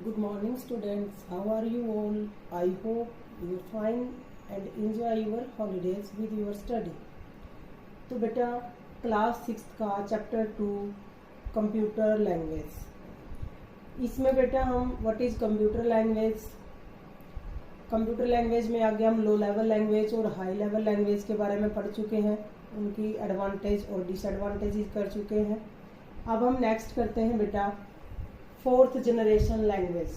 Good morning students, how are you all? I hope you are fine and enjoy your holidays with your study. तो बेटा class 6 का chapter 2 computer language, इसमें बेटा हम what is computer language, computer language में आगे हम low level language और हाई लेवल लैंग्वेज के बारे में पढ़ चुके हैं, उनकी एडवांटेज और डिसएडवांटेज कर चुके हैं। अब हम नेक्स्ट करते हैं बेटा फोर्थ जनरेशन लैंग्वेज।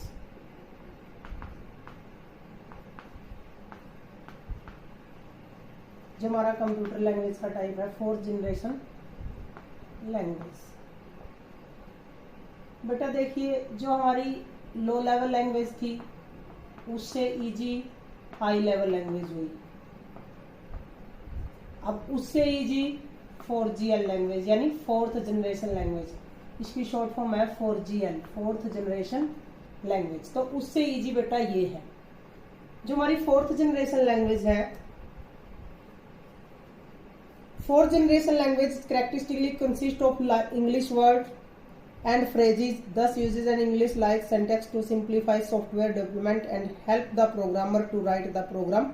जो हमारा कंप्यूटर लैंग्वेज का टाइप है फोर्थ जनरेशन लैंग्वेज। बेटा देखिए, जो हमारी लो लेवल लैंग्वेज थी उससे इजी हाई लेवल लैंग्वेज हुई। अब उससे इजी 4GL लैंग्वेज यानी फोर्थ जनरेशन लैंग्वेज, इसकी शॉर्ट फॉर्म है 4GL, फोर्थ जनरेशन लैंग्वेज। तो उससे इजी बेटा ये है। जो हमारी फोर्थ जनरेशन लैंग्वेज है, fourth generation language characteristically consist of English word and phrases, thus uses an English like syntax to simplify software development and help the programmer to write the program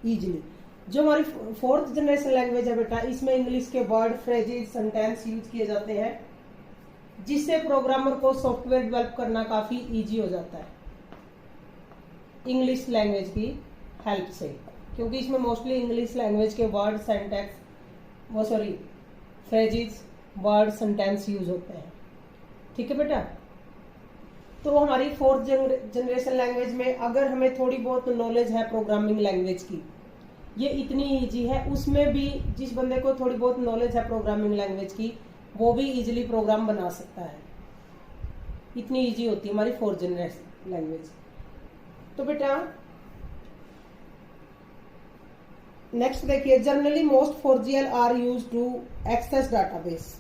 easily। जो हमारी fourth generation language है बेटा, इसमें English के word, phrases, sentence use किए जाते हैं, जिससे प्रोग्रामर को सॉफ्टवेयर डेवलप करना काफी इजी हो जाता है इंग्लिश लैंग्वेज की हेल्प से, क्योंकि इसमें मोस्टली इंग्लिश लैंग्वेज के word, sentence, phrases, word, sentence use होते हैं। ठीक है बेटा। तो हमारी फोर्थ जनरेशन लैंग्वेज में अगर हमें थोड़ी बहुत नॉलेज है प्रोग्रामिंग लैंग्वेज की, ये इतनी इजी है, उसमें भी जिस बंदे को थोड़ी बहुत नॉलेज है प्रोग्रामिंग लैंग्वेज की वो भी इजीली प्रोग्राम बना सकता है। इतनी इजी होती है हमारी फोर्थ जनरेशन लैंग्वेज। तो बेटा नेक्स्ट देखिए, generally most 4GL are use to access database.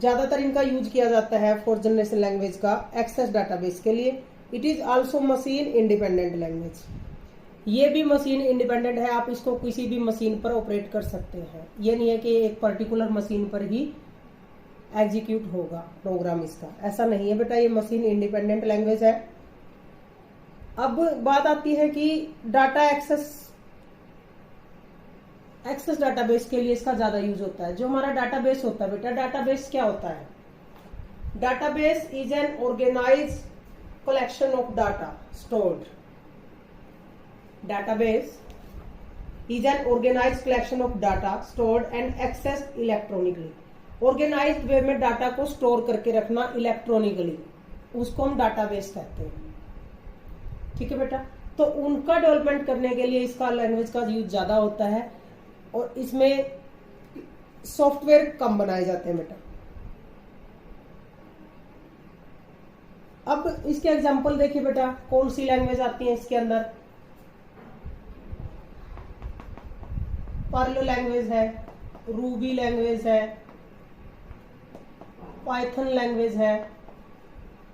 ज्यादातर इनका यूज किया जाता है फोर्थ जनरेशन लैंग्वेज का एक्सेस डाटाबेस के लिए। It is also machine independent language. ये भी मशीन इंडिपेंडेंट है, आप इसको किसी भी मशीन पर ऑपरेट कर सकते हैं। ये नहीं है कि एक पर्टिकुलर मशीन पर ही एग्जीक्यूट होगा प्रोग्राम इसका, ऐसा नहीं है बेटा, ये मशीन इंडिपेंडेंट लैंग्वेज है। अब बात आती है कि डाटा एक्सेस डाटाबेस के लिए इसका ज्यादा यूज होता है। जो हमारा डाटाबेस होता है बेटा, डाटाबेस क्या होता है? Database is an organised collection of data stored. Database is an organized collection of data stored and accessed electronically। Organized वे में डाटा को स्टोर करके रखना इलेक्ट्रॉनिकली, उसको हम डाटाबेस कहते हैं। ठीक है बेटा। तो उनका डेवलपमेंट करने के लिए इसका लैंग्वेज का यूज ज्यादा होता है और इसमें सॉफ्टवेयर कम बनाए जाते हैं बेटा। अब इसके एग्जांपल देखिए बेटा, कौन सी लैंग्वेज आती है इसके अंदर। पर्ल लैंग्वेज है, रूबी लैंग्वेज है, पाइथन लैंग्वेज है,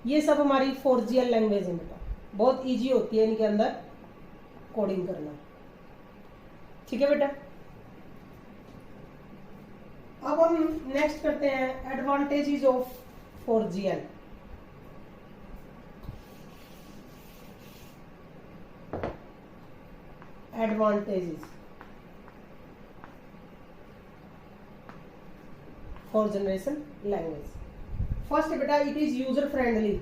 ये सब हमारी 4GL लैंग्वेज है बेटा। बहुत इजी होती है इनके अंदर कोडिंग करना। ठीक है बेटा। अब हम नेक्स्ट करते हैं advantages of 4GL। Advantages fourth generation language. First बेटा, it is user friendly.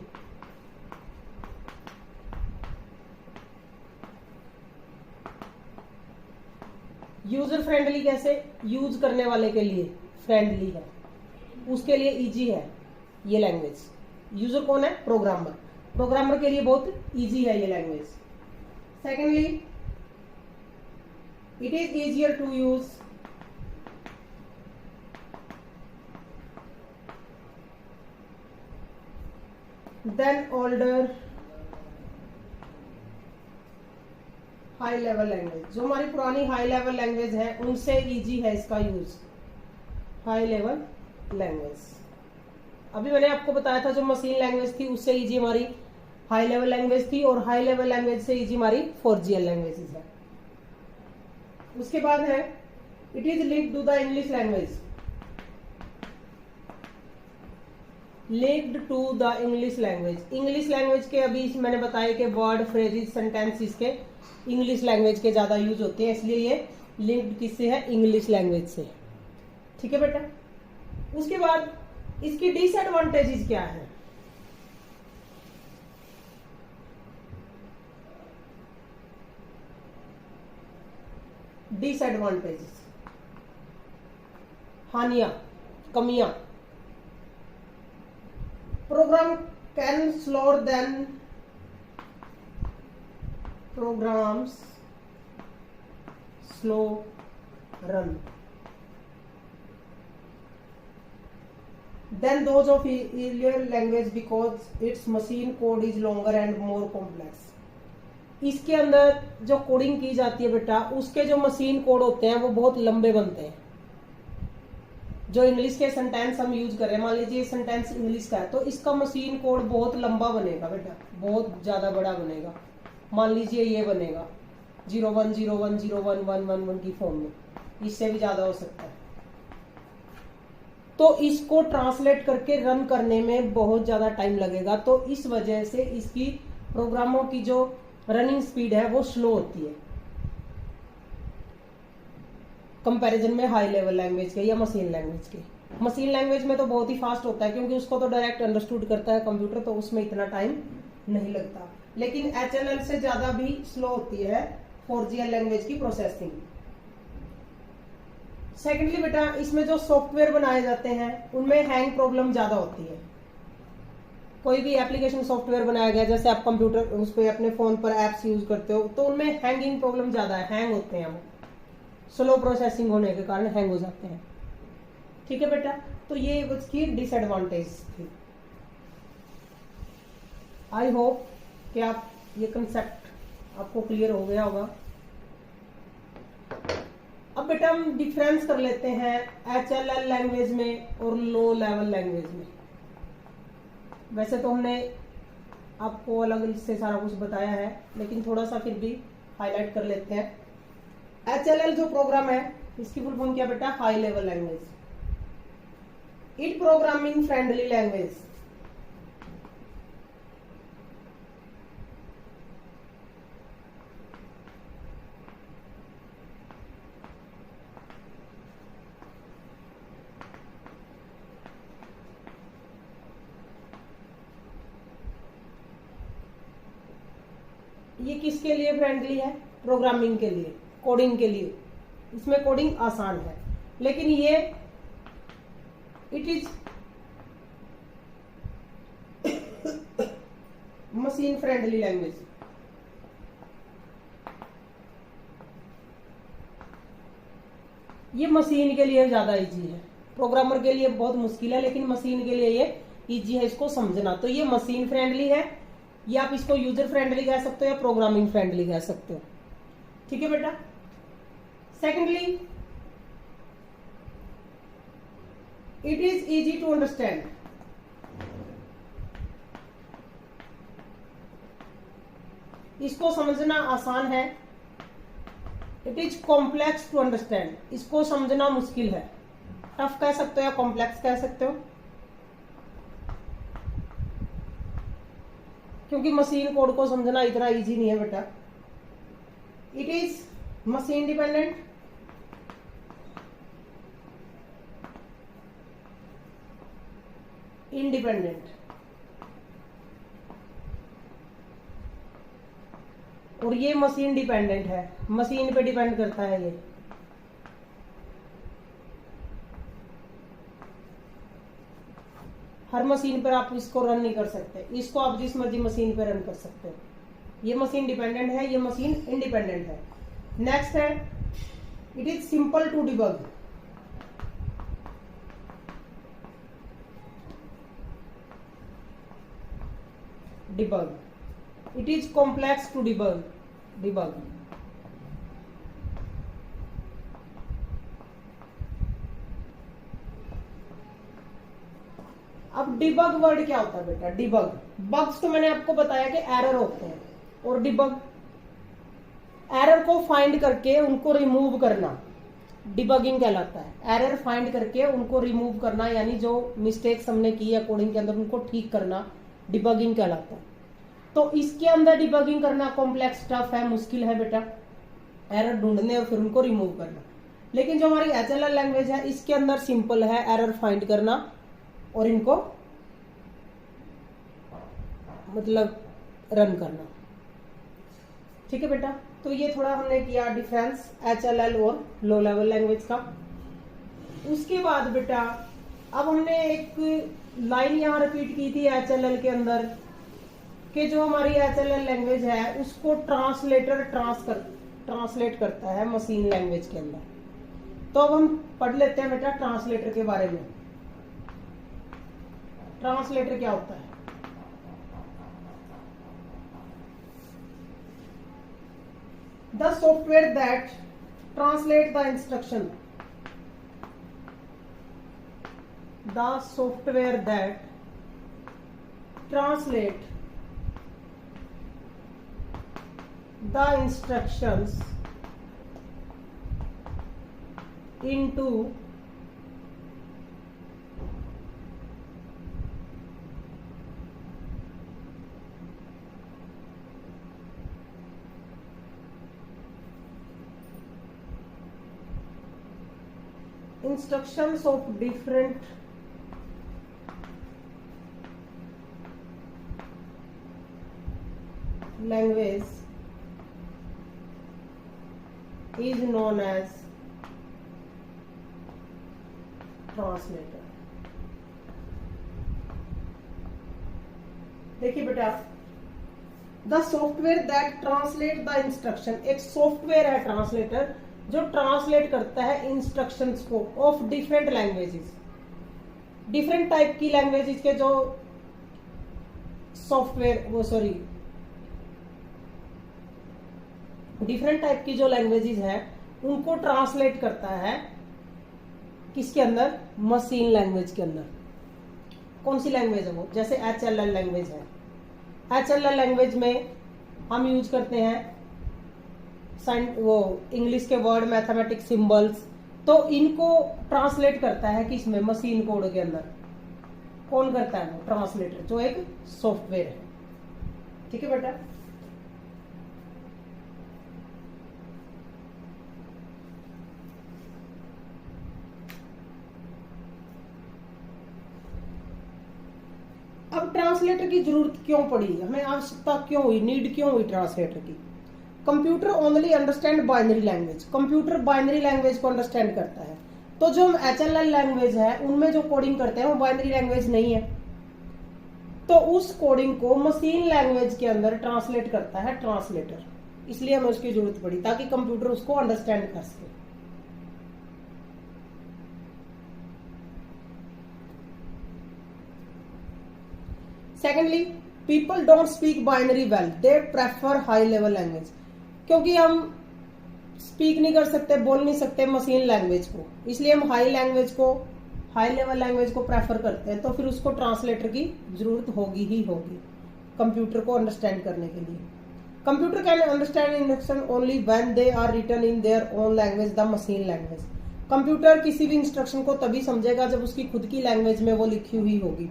User friendly कैसे? यूज करने वाले के लिए फ्रेंडली है, उसके लिए इजी है ये लैंग्वेज। यूजर कौन है? प्रोग्रामर। प्रोग्रामर के लिए बहुत इजी है ये language. Secondly, it is easier to use. Than older high level language. जो हमारी पुरानी हाई लेवल लैंग्वेज है उनसे इजी है इसका यूज, हाई लेवल लैंग्वेज। अभी मैंने आपको बताया था जो मशीन लैंग्वेज थी उससे इजी हमारी हाई लेवल लैंग्वेज थी, और हाई लेवल लैंग्वेज से इजी हमारी 4GL लैंग्वेज है। उसके बाद है it is linked to the English language. Linked to the English language. English language के अभी मैंने बताया कि वर्ड, फ्रेजेस, सेंटेंस इसके इंग्लिश लैंग्वेज के ज्यादा यूज होते हैं, इसलिए ये लिंक्ड किससे है? इंग्लिश लैंग्वेज से। ठीक है बेटा। उसके बाद इसकी डिसएडवांटेजेस क्या है? डिसएडवांटेजेस, हानियां, कमियां। Program can slower than programs slow run than those of earlier language because its machine code is longer and more complex। इसके अंदर जो कोडिंग की जाती है बेटा, उसके जो मशीन कोड होते हैं वो बहुत लंबे बनते हैं। जो इंग्लिश के सेंटेंस हम यूज कर रहे हैं, मान लीजिए सेंटेंस इंग्लिश का है तो इसका मशीन कोड बहुत लंबा बनेगा बेटा, बहुत ज्यादा बड़ा बनेगा। मान लीजिए ये बनेगा 01010111 की फॉर्म में, इससे भी ज्यादा हो सकता है। तो इसको ट्रांसलेट करके रन करने में बहुत ज्यादा टाइम लगेगा, तो इस वजह से इसकी प्रोग्रामों की जो रनिंग स्पीड है वो स्लो होती है कंपैरिजन में हाई लेवल लैंग्वेज के या मशीन लैंग्वेज के। मशीन लैंग्वेज में तो बहुत ही फास्ट होता है क्योंकि उसको तो डायरेक्ट अंडरस्टूड करता है कंप्यूटर, तो उसमें इतना टाइम नहीं लगता। लेकिन HLL से ज्यादा भी स्लो होती है 4GL लैंग्वेज की प्रोसेसिंग। सेकेंडली बेटा, इसमें जो सॉफ्टवेयर बनाए जाते हैं उनमें हैंग प्रॉब्लम ज्यादा होती है। कोई भी एप्लीकेशन सॉफ्टवेयर बनाया गया, जैसे आप कंप्यूटर उस पर अपने फोन पर एप्स यूज करते हो, तो उनमें हैंगिंग प्रॉब्लम ज्यादा है, हैंग होते हैं वो, स्लो प्रोसेसिंग होने के कारण हैंग हो जाते हैं। ठीक है बेटा, तो ये उसकी डिसएडवांटेज थी। आई होप कि आप ये कंसेप्ट आपको क्लियर हो गया होगा। अब बेटा हम डिफरेंस कर लेते हैं HLL लैंग्वेज में और लो लेवल लैंग्वेज में। वैसे तो हमने आपको अलग से सारा कुछ बताया है, लेकिन थोड़ा सा फिर भी हाईलाइट कर लेते हैं। HLL जो प्रोग्राम है इसकी फुल फॉर्म क्या बेटा? High level language. It programming friendly language. ये किसके लिए फ्रेंडली है? प्रोग्रामिंग के लिए, कोडिंग के लिए। इसमें कोडिंग आसान है, लेकिन ये it is machine friendly language. ये मशीन के लिए ज्यादा इजी है, प्रोग्रामर के लिए बहुत मुश्किल है, लेकिन मशीन के लिए ये इजी है इसको समझना। तो ये मशीन फ्रेंडली है, या आप इसको यूजर फ्रेंडली कह सकते हो या प्रोग्रामिंग फ्रेंडली कह सकते हो। ठीक है बेटा। Secondly, it is easy to understand. इसको समझना आसान है। It is complex to understand. इसको समझना मुश्किल है। टफ कह सकते हो या कॉम्प्लेक्स कह सकते हो, क्योंकि मशीन कोड को समझना इतना इजी नहीं है बेटा। It is machine dependent, independent, और ये मशीन डिपेंडेंट है, मशीन पे डिपेंड करता है ये। हर मशीन पर आप इसको रन नहीं कर सकते, इसको आप जिस मर्जी मशीन पर रन कर सकते हो। ये मशीन डिपेंडेंट है, ये मशीन इंडिपेंडेंट है। नेक्स्ट है, it is simple to debug. Debug, it is complex to debug. अब डिबग वर्ड क्या होता है बेटा? डिबग, बग्स तो मैंने आपको बताया कि एरर होते हैं, और डिबग एरर को फाइंड करके उनको रिमूव करना। डिबगिंग कहलाता है। एरर फाइंड करके उनको रिमूव करना, यानी जो मिस्टेक्स हमने की है कोडिंग के अंदर उनको ठीक करना डिबगिंग कहलाता है। तो इसके अंदर डिबगिंग करना कॉम्प्लेक्स टफ है, मुश्किल है बेटा, एरर ढूंढने और फिर उनको रिमूव करना। लेकिन जो हमारी HLL लैंग्वेज है इसके अंदर सिंपल है, एरर फाइंड करना और इनको मतलब रन करना। ठीक है बेटा, तो ये थोड़ा हमने किया डिफरेंस HLL और लो लेवल लैंग्वेज का। उसके बाद बेटा अब हमने एक लाइन यहाँ रिपीट की थी HLL के अंदर कि जो हमारी HLL लैंग्वेज है उसको ट्रांसलेटर ट्रांसलेट करता है मशीन लैंग्वेज के अंदर। तो अब हम पढ़ लेते हैं बेटा ट्रांसलेटर के बारे में। ट्रांसलेटर क्या होता है? The software that translate the instruction. The software that translate the instructions into instructions of different language is known as translator. देखिए बेटा, the software that translate the instruction, एक सॉफ्टवेयर है ट्रांसलेटर जो ट्रांसलेट करता है इंस्ट्रक्शंस को of different languages. Different type की languages के जो सॉफ्टवेयर डिफरेंट टाइप की जो लैंग्वेजेस है उनको ट्रांसलेट करता है किसके अंदर? मशीन लैंग्वेज के अंदर। कौन सी लैंग्वेज है वो? जैसे HLL लैंग्वेज है। HLL लैंग्वेज में हम यूज करते हैं वो इंग्लिश के वर्ड, मैथमेटिक्स, सिंबल्स, तो इनको ट्रांसलेट करता है किसमें? मशीन कोड के अंदर। कौन करता है वो? ट्रांसलेटर, जो एक सॉफ्टवेयर है। ठीक है बेटा, अब ट्रांसलेटर की जरूरत क्यों पड़ी, हमें आवश्यकता क्यों हुई, नीड क्यों हुई ट्रांसलेटर की? Computer only understand binary language, computer binary language को अंडरस्टैंड करता है। तो जो HLL लैंग्वेज है उनमें जो कोडिंग करते हैं वो बाइनरी लैंग्वेज नहीं है, तो उस कोडिंग को मशीन लैंग्वेज के अंदर ट्रांसलेट करता है ट्रांसलेटर। इसलिए हमें उसकी जरूरत पड़ी ताकि कंप्यूटर उसको अंडरस्टैंड कर सके। Secondly, people don't speak binary well, they prefer high level language. क्योंकि हम स्पीक नहीं कर सकते, बोल नहीं सकते मशीन लैंग्वेज को, इसलिए हम हाई लेवल लैंग्वेज को प्रेफर करते हैं। तो फिर उसको ट्रांसलेटर की जरूरत होगी ही होगी कंप्यूटर को अंडरस्टैंड करने के लिए। Computer can understand instruction only when they are written in their own language, the machine language. Computer किसी भी इंस्ट्रक्शन को तभी समझेगा जब उसकी खुद की लैंग्वेज में वो लिखी हुई होगी।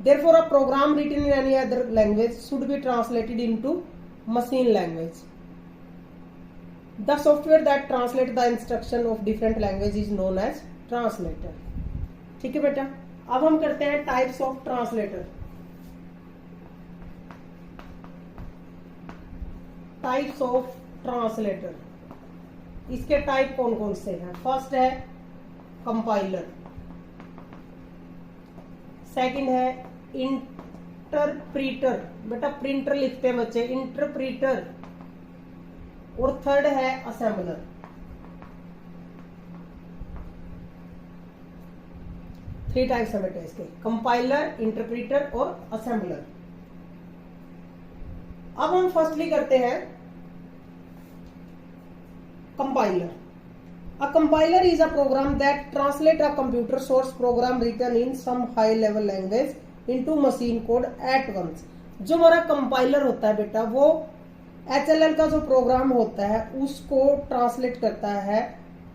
Therefore, a program written in any other language should be translated into machine language. The software that translates the instruction of different language is known as translator. ठीक है बेटा, अब हम करते हैं types of translator. Types of translator, इसके type कौन कौन से हैं? फर्स्ट है कंपाइलर, सेकंड है इंटरप्रीटर, बेटा प्रिंटर लिखते हैं बच्चे, इंटरप्रीटर, और थर्ड है असेंबलर। थ्री टाइप्स है बेटा इसके, कंपाइलर, इंटरप्रीटर और असेंबलर। अब हम फर्स्टली करते हैं compiler. A compiler is a program that translates a computer source program written in some high level language into machine code at once. जो हमारा कंपाइलर होता है बेटा वो HLL का जो प्रोग्राम होता है उसको ट्रांसलेट करता है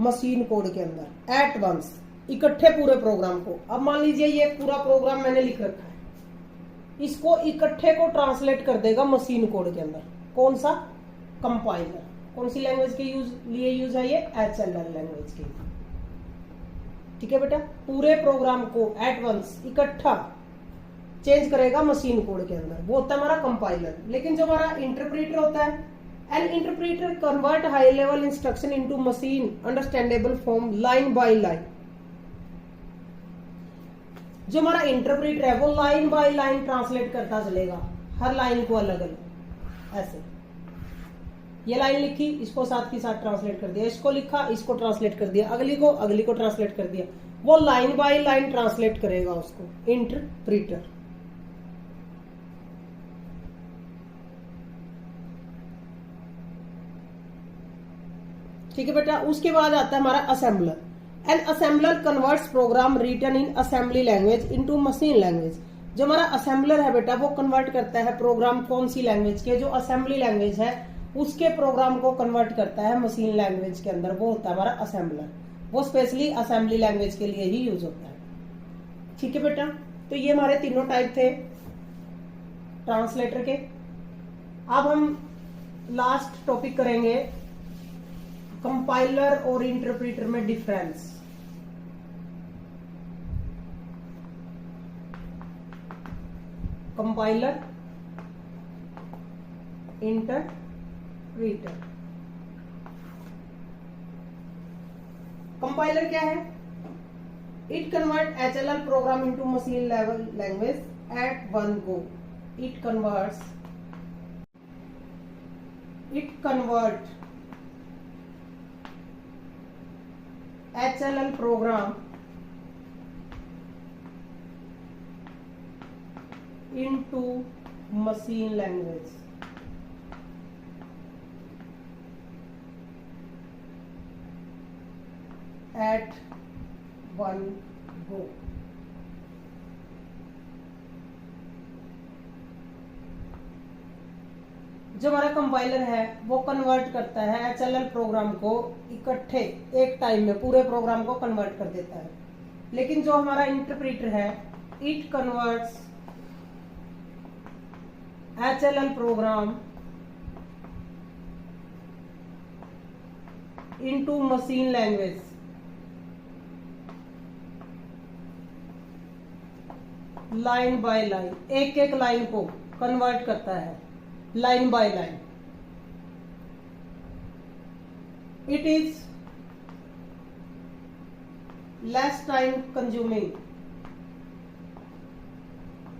मशीन कोड के अंदर एट वंस, इकट्ठे पूरे प्रोग्राम को। अब मान लीजिए ये पूरा प्रोग्राम मैंने लिख रखा है, इसको इकट्ठे को ट्रांसलेट कर देगा मशीन कोड के अंदर। कौन सा? कंपाइलर। कौन सी लैंग्वेज के लिए यूज है ये? HLL लैंग्वेज के लिए। ठीक है बेटा, पूरे प्रोग्राम को एट वंस इकट्ठा चेंज करेगा मशीन कोड के अंदर, वो होता है हमारा कंपाइलर। लेकिन जो हमारा इंटरप्रीटर होता है, an interpreter convert high level instruction into machine understandable form line by line. जो हमारा इंटरप्रीटर है वो लाइन बाय लाइन ट्रांसलेट करता चलेगा, हर लाइन को अलग अलग। ऐसे ये लाइन लिखी, इसको साथ के साथ ट्रांसलेट कर दिया, इसको लिखा, इसको ट्रांसलेट कर दिया, अगली को ट्रांसलेट कर दिया। वो लाइन बाय लाइन ट्रांसलेट करेगा उसको इंटरप्रीटर। ठीक है बेटा, उसके बाद आता है हमारा assembler. An assembler converts program written in assembly language into machine language. जो हमारा असेंबलर है बेटा वो कन्वर्ट करता है प्रोग्राम कौन सी लैंग्वेज के? जो असेंबली लैंग्वेज है उसके प्रोग्राम को कन्वर्ट करता है मशीन लैंग्वेज के अंदर, वो होता है हमारा असेंबलर। वो स्पेशली असेंबली लैंग्वेज के लिए ही यूज होता है। ठीक है बेटा, तो ये हमारे तीनों टाइप थे ट्रांसलेटर के। अब हम लास्ट टॉपिक करेंगे कंपाइलर और इंटरप्रीटर में डिफरेंस। Compiler, interpreter. कंपाइलर क्या है? It convert HLL program into machine level language at one go. It convert HLL program into machine language at one go। जो हमारा कंपाइलर है वो कन्वर्ट करता है HLL प्रोग्राम को इकट्ठे एक टाइम में, पूरे प्रोग्राम को कन्वर्ट कर देता है। लेकिन जो हमारा इंटरप्रीटर है, it converts HLL program into machine language line by line. एक एक लाइन को कन्वर्ट करता है line by line. It is less time consuming.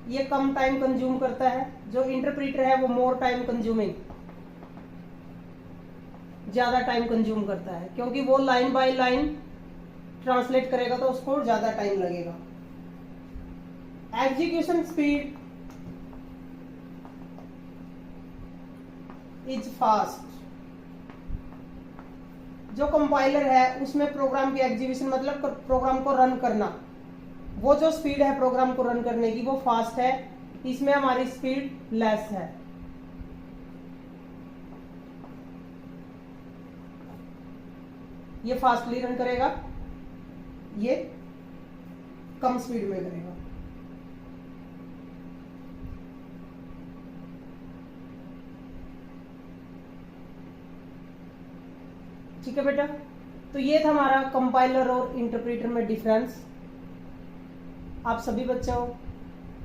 ये कम टाइम कंज्यूम करता है। जो इंटरप्रीटर है वो मोर टाइम कंज्यूमिंग, ज्यादा टाइम कंज्यूम करता है, क्योंकि वो लाइन बाय लाइन ट्रांसलेट करेगा तो उसको ज्यादा टाइम लगेगा। Execution speed is fast. जो कंपाइलर है उसमें प्रोग्राम की एग्जीक्यूशन मतलब प्रोग्राम को रन करना, वो जो स्पीड है प्रोग्राम को रन करने की वो फास्ट है। इसमें हमारी स्पीड लेस है। ये फास्टली रन करेगा, ये कम स्पीड में करेगा। ठीक है बेटा, तो ये था हमारा कंपाइलर और इंटरप्रीटर में डिफरेंस। आप सभी बच्चों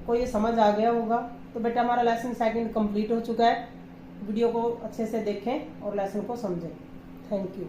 को ये समझ आ गया होगा। तो बेटा हमारा लेसन सेकंड कंप्लीट हो चुका है। वीडियो को अच्छे से देखें और लेसन को समझें। Thank you.